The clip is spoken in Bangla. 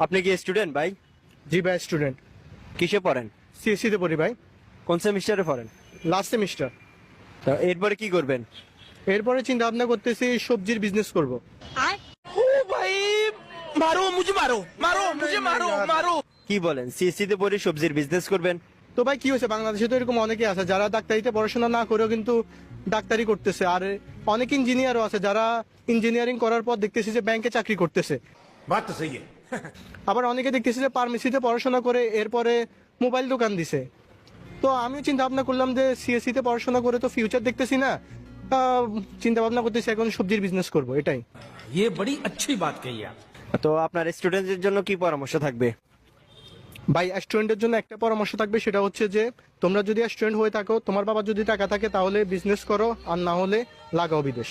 আপনি কি স্টুডেন্ট ভাই? জি ভাই, স্টুডেন্ট। কিসে পড়েন? সিএসসি তে পড়ি ভাই, কোন সেমিস্টারে পড়েন? Last semester. তো এরপরে কি করবেন? এরপরে চিন্তা ভাবনা করতেছি সবজির বিজনেস করব। কি বলেন, সিএসসি তে পড়ে সবজির বিজনেস করবেন? তো ভাই কি হয়েছে, বাংলাদেশে তো এরকম অনেকে আছে যারা ডাক্তারিতে পড়াশোনা না করেও কিন্তু ডাক্তারি করতেছে, আর অনেক ইঞ্জিনিয়ারও আছে যারা ইঞ্জিনিয়ারিং করার পর দেখতেছি যে ব্যাংকে চাকরি করতেছে। बात तो सही है। আবার অনেকে দেখতেছি যে ফার্মেসিতে পড়াশোনা করে এরপরে মোবাইল দোকান দিছে। তো আমিও চিন্তা ভাবনা করলাম যে সিএসসি তে পড়াশোনা করে তো ফিউচার দেখতেছি না, চিন্তা ভাবনা করতেছি এখন সবজির বিজনেস করব, এটাই। ये बड़ी अच्छी बात कही आप। তো আপনার স্টুডেন্টদের জন্য কি পরামর্শ থাকবে? ভাই, স্টুডেন্টের জন্য একটা পরামর্শ থাকবে, সেটা হচ্ছে যে তোমরা যদি স্টুডেন্ট হয়ে থাকো, তোমার বাবা যদি টাকা থাকে তাহলে বিজনেস করো, আর না হলে লাগাও বিদেশ।